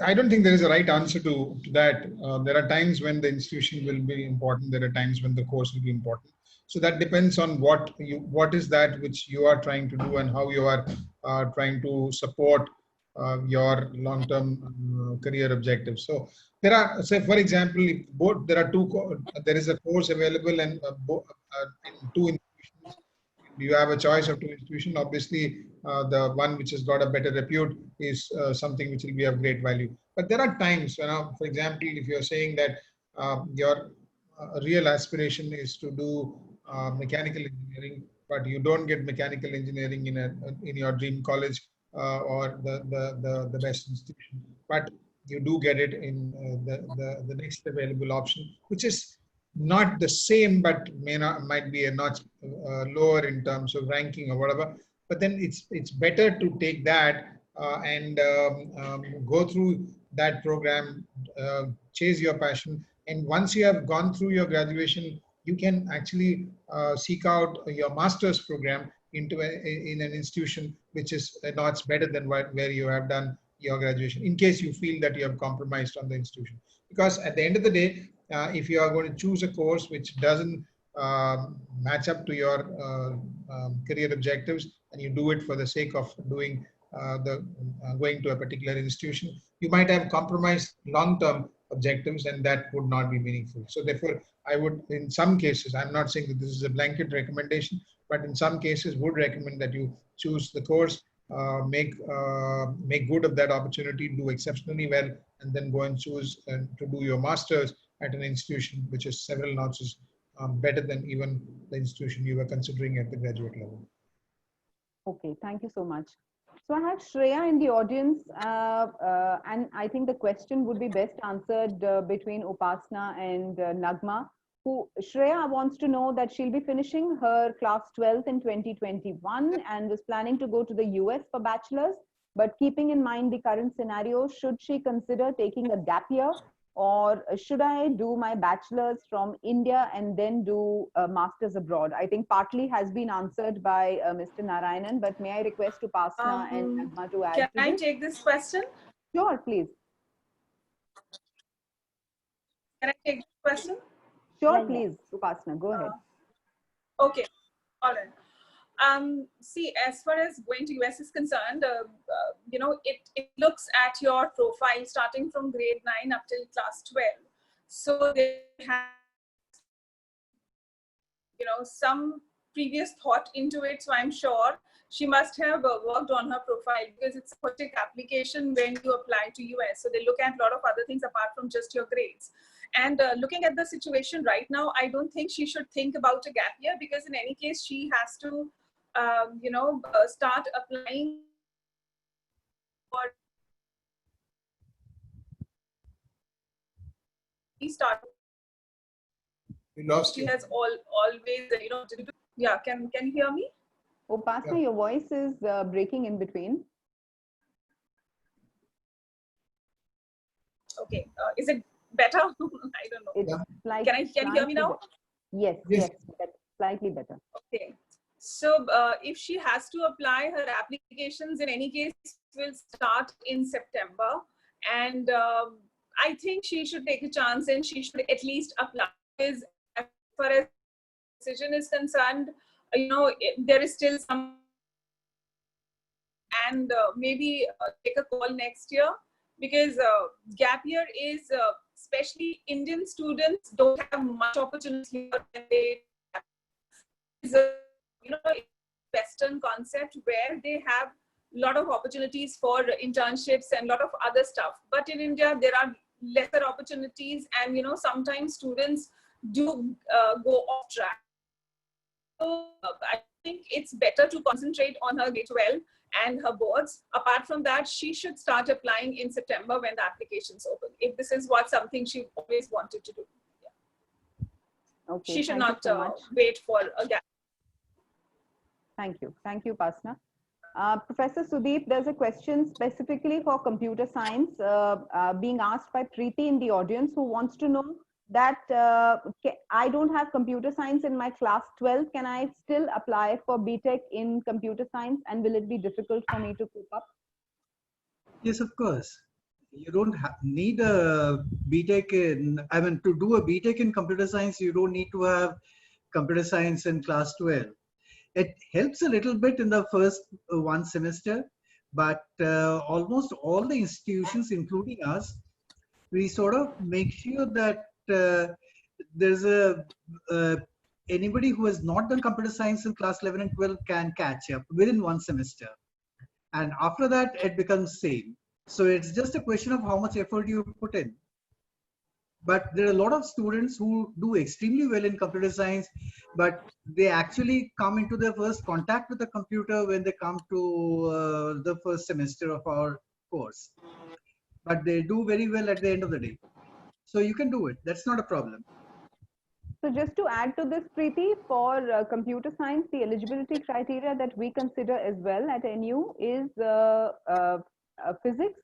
I don't think there is a right answer to that. There are times when the institution will be important. There are times when the course will be important. So that depends on what is that which you are trying to do and how you are trying to support your long-term career objectives. So there are, say for example, there is a course available and in two institutions. You have a choice of two institutions. Obviously, the one which has got a better repute is something which will be of great value. But there are times, for example, if you're saying that your real aspiration is to do mechanical engineering, but you don't get mechanical engineering in your dream college or the best institution, but you do get it in the next available option, which is not the same, but might be a notch lower in terms of ranking or whatever. But then it's better to take that and go through that program, chase your passion, and once you have gone through your graduation, you can actually seek out your master's program in an institution which is a notch better than where you have done your graduation, in case you feel that you have compromised on the institution. Because at the end of the day, if you are going to choose a course which doesn't match up to your career objectives, and you do it for the sake of doing going to a particular institution, you might have compromised long-term objectives, and that would not be meaningful. So therefore, I would, in some cases, I'm not saying that this is a blanket recommendation, but in some cases would recommend that you choose the course, make good of that opportunity, do exceptionally well, and then go and choose to do your master's at an institution which is several notches better than even the institution you were considering at the graduate level. Okay, thank you so much. So I have Shreya in the audience, and I think the question would be best answered between Upasana and Nagma. Who Shreya wants to know that she'll be finishing her class 12th in 2021 and was planning to go to the US for bachelor's. But keeping in mind the current scenario, should she consider taking a gap year, or should I do my bachelor's from India and then do a master's abroad? I think partly has been answered by Mr. Narayanan, but may I request Upasana and Nagma to add Can to I this? take this question? Sure, please. Can I take this question? Sure, Yeah, yeah. please, Upasana, go ahead. Okay, all right. See, as far as going to US is concerned, you know, it looks at your profile starting from grade 9 up till class 12. So they have, you know, some previous thought into it. So I'm sure she must have worked on her profile, because it's a holistic application when you apply to US. So they look at a lot of other things apart from just your grades. And looking at the situation right now, I don't think she should think about a gap year, because in any case, she has to, you know, start applying for restart. We lost She you. has always, you know, yeah. Can you hear me? Upasana, Yeah. your voice is breaking in between. Okay, is it better? I don't know. It's Yeah. like Can you hear me now? Yes, Yes. yes, slightly better. Okay. So if she has to apply, her applications in any case will start in September. And I think she should take a chance and she should at least apply. Because as far as decision is concerned, you know, there is still some, and maybe take a call next year, because gap year is, especially Indian students don't have much opportunity here when they, is a, you know, Western concept where they have a lot of opportunities for internships and a lot of other stuff. But in India, there are lesser opportunities, and you know, sometimes students do go off track. So I think it's better to concentrate on her grade 12 and her boards. Apart from that, she should start applying in September when the applications open, if this is something she always wanted to do. Yeah. Okay, She should thank you not so much. wait for a gap. Thank you, Upasana. Professor Sudeep, there's a question specifically for computer science being asked by Preeti in the audience, who wants to know that I don't have computer science in my class 12. Can I still apply for BTech in computer science, and will it be difficult for me to keep up? Yes, of course. You don't need a BTech in, I mean, to do a BTech in computer science, you don't need to have computer science in class 12. It helps a little bit in the first one semester, but almost all the institutions, including us, we sort of make sure that there's anybody who has not done computer science in class 11 and 12 can catch up within one semester. And after that, it becomes same. So it's just a question of how much effort you put in. But there are a lot of students who do extremely well in computer science, but they actually come into their first contact with the computer when they come to the first semester of our course. But they do very well at the end of the day. So you can do it. That's not a problem. So just to add to this, Preeti, for computer science, the eligibility criteria that we consider as well at NU is physics,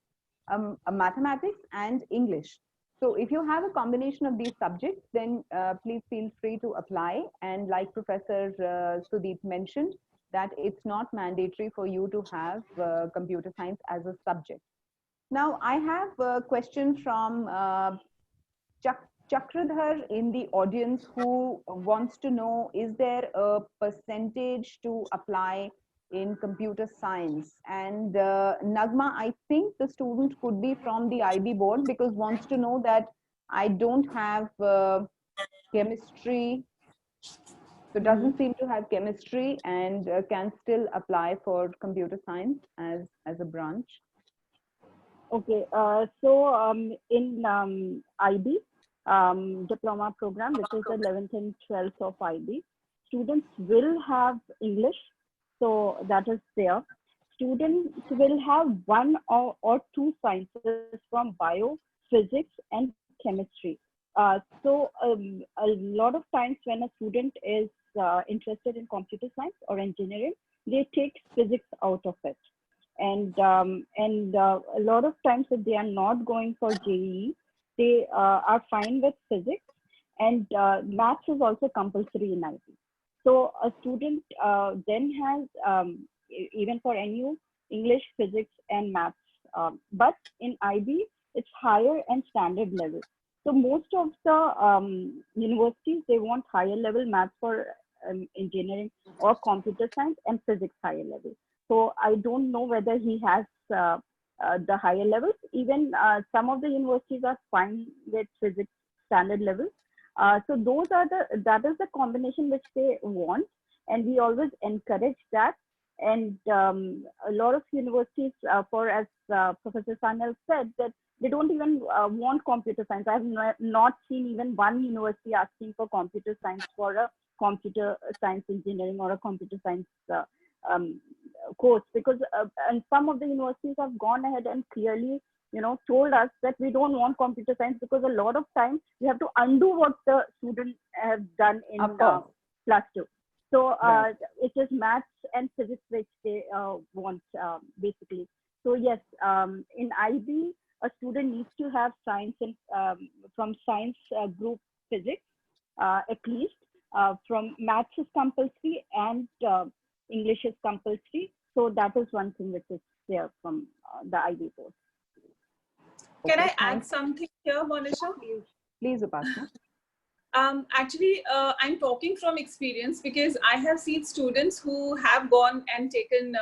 mathematics, and English. So if you have a combination of these subjects, then please feel free to apply. And like Professor Sudeep mentioned, that it's not mandatory for you to have computer science as a subject. Now, I have a question from Chakradhar in the audience, who wants to know, is there a percentage to apply in computer science? And Nagma, I think the student could be from the IB board, because wants to know that I don't have chemistry, so doesn't seem to have chemistry, and can still apply for computer science as a branch. Okay, so in IB diploma program, which is the 11th and 12th of IB, students will have English, so that is there. students will have one or two sciences from bio, physics, and chemistry. A lot of times when a student is interested in computer science or engineering, they take physics out of it. And a lot of times if they are not going for JEE, they are fine with physics, and maths is also compulsory in IB. So a student then has, even for NU, English, physics, and maths. But in IB, it's higher and standard level. So most of the universities, they want higher level maths for engineering or computer science, and physics higher level. So I don't know whether he has the higher levels. Even some of the universities are fine with physics standard levels. So that is the combination which they want, and we always encourage that. And a lot of universities, as Professor Sanal said, that they don't even want computer science. I have not seen even one university asking for computer science for a computer science engineering or a computer science course, because and some of the universities have gone ahead and clearly told us that we don't want computer science, because a lot of times we have to undo what the students have done in class 2. So Right. it is maths and physics which they want basically. So yes, in IB, a student needs to have science and from science group physics at least. From maths is compulsory, and English is compulsory. So that is one thing which is there from the IB course. Can Okay, I add thanks. something here, Monisha? Please, Upasna. Actually, I'm talking from experience, because I have seen students who have gone and taken,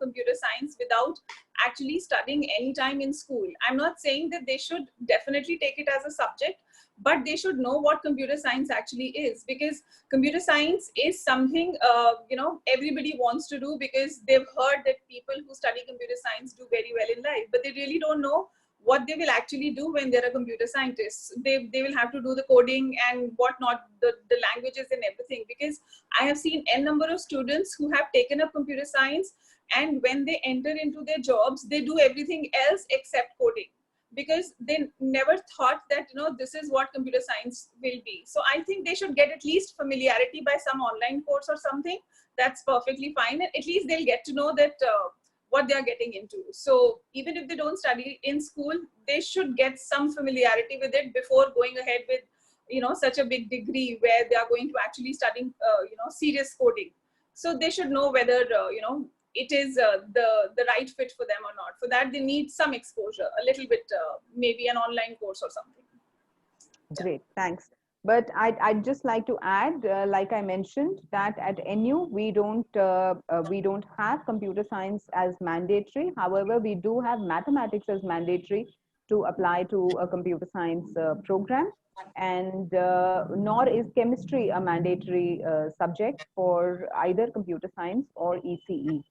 computer science without actually studying any time in school. I'm not saying that they should definitely take it as a subject, but they should know what computer science actually is, because computer science is something, everybody wants to do, because they've heard that people who study computer science do very well in life, but they really don't know what they will actually do when they're a computer scientist. They will have to do the coding and whatnot, the languages and everything, because I have seen n number of students who have taken up computer science, and when they enter into their jobs, they do everything else except coding, because they never thought that this is what computer science will be. So I think they should get at least familiarity by some online course or something. That's perfectly fine, and at least they'll get to know that what they are getting into. So even if they don't study in school, they should get some familiarity with it before going ahead with such a big degree where they are going to actually studying serious coding. So they should know whether it is the right fit for them or not. For that, they need some exposure, a little bit, maybe an online course or something. Great, thanks. But I'd just like to add, like I mentioned, that at NU we don't have computer science as mandatory. However, we do have mathematics as mandatory to apply to a computer science program, and nor is chemistry a mandatory subject for either computer science or ECE.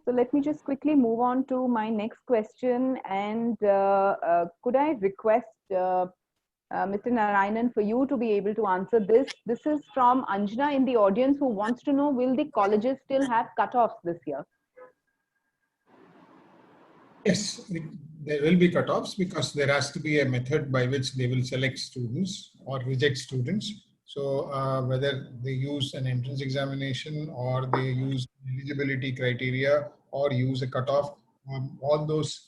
So let me just quickly move on to my next question, and could I request Mr. Narayanan, for you to be able to answer this. This is from Anjana in the audience, who wants to know, will the colleges still have cutoffs this year? Yes, there will be cutoffs, because there has to be a method by which they will select students or reject students. So whether they use an entrance examination, or they use eligibility criteria, or use a cutoff, all those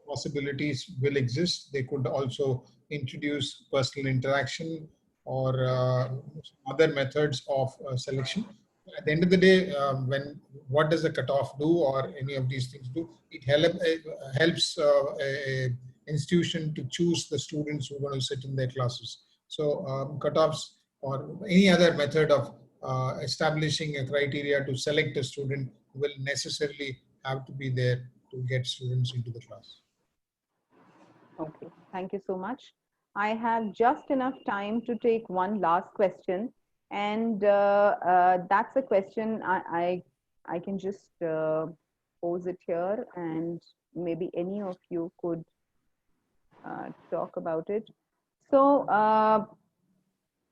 possibilities will exist. They could also introduce personal interaction, or other methods of selection. At the end of the day, what does the cutoff do, or any of these things do? It helps a institution to choose the students who are going to sit in their classes. So cutoffs or any other method of establishing a criteria to select a student will necessarily have to be there to get students into the class. Okay, thank you so much. I have just enough time to take one last question, and that's a question I can just pose it here, and maybe any of you could talk about it. So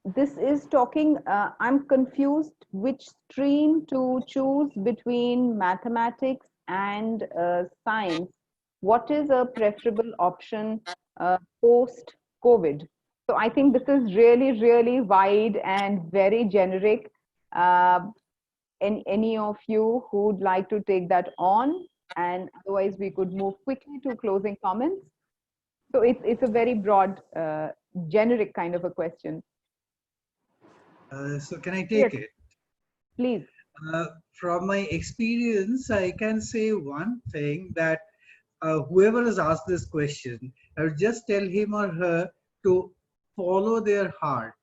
this is talking, I'm confused which stream to choose between mathematics, and science, what is a preferable option post-COVID? So I think this is really, really wide and very generic. Any of you who would like to take that on? And otherwise, we could move quickly to closing comments. So it's a very broad, generic kind of a question. So can I take Yes. it? Please. From my experience, I can say one thing that whoever has asked this question, I would just tell him or her to follow their heart.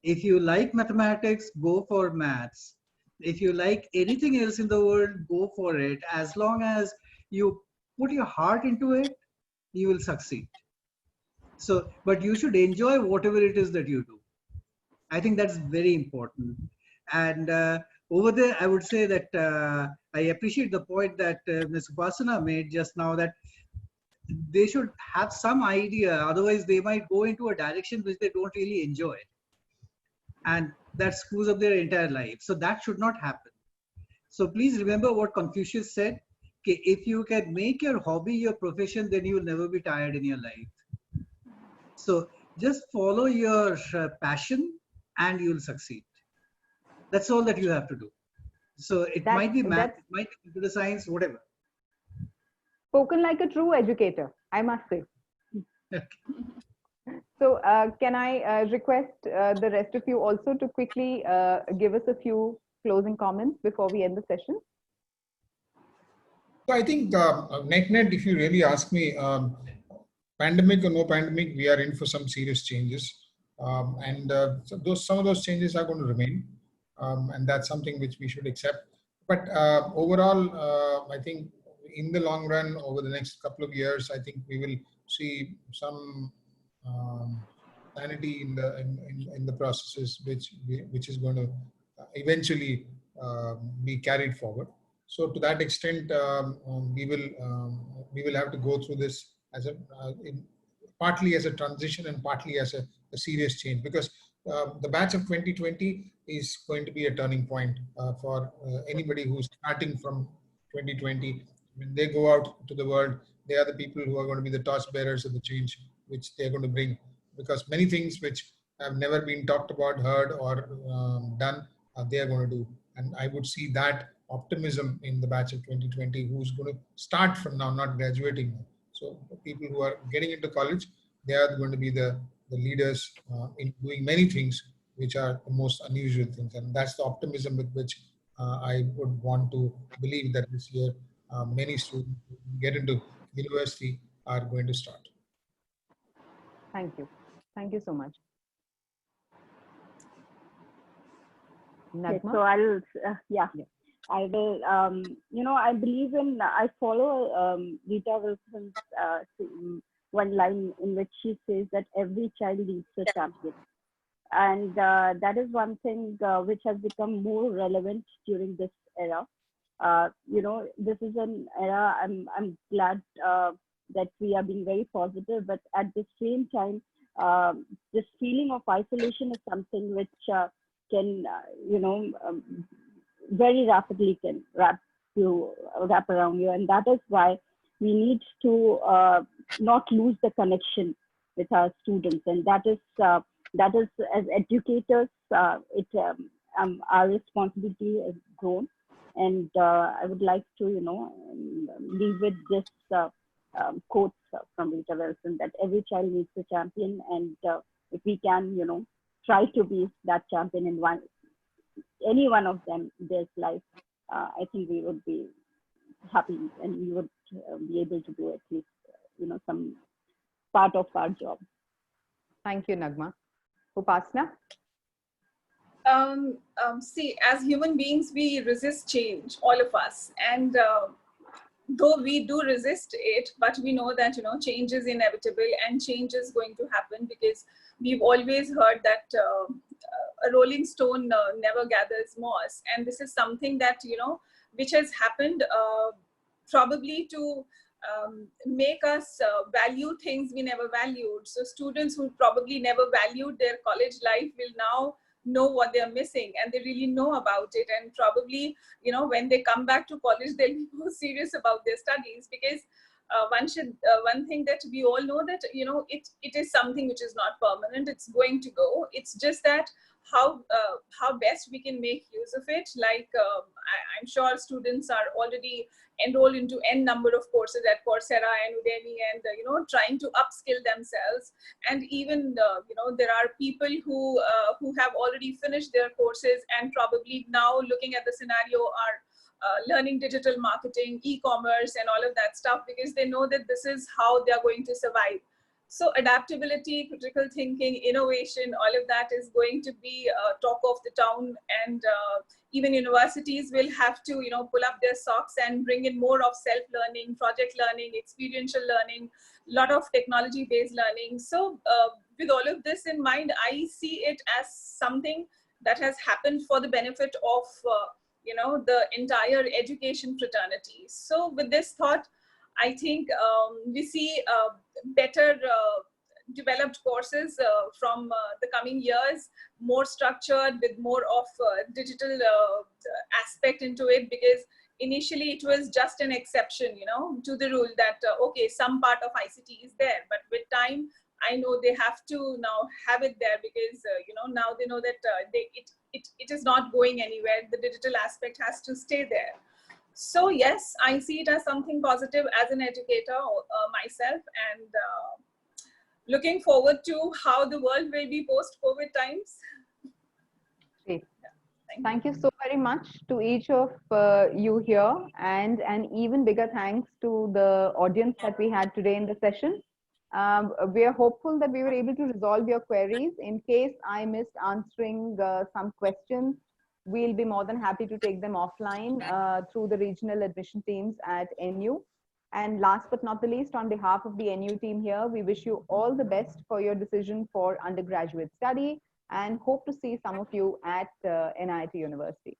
If you like mathematics, go for maths. If you like anything else in the world, go for it. As long as you put your heart into it, you will succeed. So, but you should enjoy whatever it is that you do. I think that's very important. And over there, I would say that I appreciate the point that Ms. Upasana made just now, that they should have some idea. Otherwise, they might go into a direction which they don't really enjoy. And that screws up their entire life. So that should not happen. So please remember what Confucius said. Okay, if you can make your hobby your profession, then you will never be tired in your life. So just follow your passion and you'll succeed. That's all that you have to do. So it might be math, it might be computer science, whatever. Spoken like a true educator, I must say. So can I request the rest of you also to quickly give us a few closing comments before we end the session? So I think net, if you really ask me, pandemic or no pandemic, we are in for some serious changes. So some of those changes are going to remain. And that's something which we should accept. But overall, I think in the long run, over the next couple of years, I think we will see some sanity in the processes, which is going to eventually be carried forward. So to that extent, we will have to go through this as partly as a transition and partly as a serious change, because the batch of 2020 is going to be a turning point for anybody who's starting from 2020. When they go out to the world, they are the people who are going to be the torch bearers of the change which they're going to bring, because many things which have never been talked about, heard, or done, they are going to do. And I would see that optimism in the batch of 2020 who's going to start from now, not graduating now. So people who are getting into college, they are going to be the leaders in doing many things which are the most unusual things. And that's the optimism with which I would want to believe that this year many students who get into university are going to start. Thank you. Thank you so much. Yes, so I'll, I will, I believe in, I follow Rita Wilson's one line in which she says that every child needs a champion. And that is one thing which has become more relevant during this era. This is an era, I'm glad that we are being very positive, but at the same time, this feeling of isolation is something which can, very rapidly can wrap around you. And that is why we need to not lose the connection with our students. And that is as educators, our responsibility has grown. And I would like to, leave with this quote from Rita Wilson, that every child needs a champion. And if we can, try to be that champion in any one of them, their life, I think we would be happy, and we would be able to do at least, some part of our job. Thank you, Nagma. Upasana? See, as human beings, we resist change, all of us. And though we do resist it, but we know that, change is inevitable and change is going to happen, because we've always heard that a rolling stone never gathers moss. And this is something that, which has happened probably to make us value things we never valued. So students who probably never valued their college life will now know what they're missing, and they really know about it. And probably, when they come back to college, they'll be more serious about their studies, because one thing that we all know, that it is something which is not permanent. It's going to go. It's just that how best we can make use of it. Like I'm sure students are already enrolled into n number of courses at Coursera and Udemy, and trying to upskill themselves. And even there are people who have already finished their courses, and probably now looking at the scenario are learning digital marketing, e-commerce, and all of that stuff, because they know that this is how they are going to survive. So adaptability, critical thinking, innovation, all of that is going to be talk of the town. And even universities will have to pull up their socks and bring in more of self-learning, project learning, experiential learning, a lot of technology-based learning. So with all of this in mind, I see it as something that has happened for the benefit of the entire education fraternity. So with this thought, I think we see better developed courses from the coming years, more structured, with more of digital aspect into it, because initially it was just an exception, to the rule that, okay, some part of ICT is there, but with time, I know they have to now have it there, because now they know that it is not going anywhere. The digital aspect has to stay there. So yes, I see it as something positive as an educator myself, and looking forward to how the world will be post-COVID times. Great. Yeah, Thank you so very much to each of you here, and an even bigger thanks to the audience that we had today in the session. We are hopeful that we were able to resolve your queries. In case I missed answering some questions, we'll be more than happy to take them offline through the regional admission teams at NU. And last but not the least, on behalf of the NU team here, we wish you all the best for your decision for undergraduate study, and hope to see some of you at NIT University.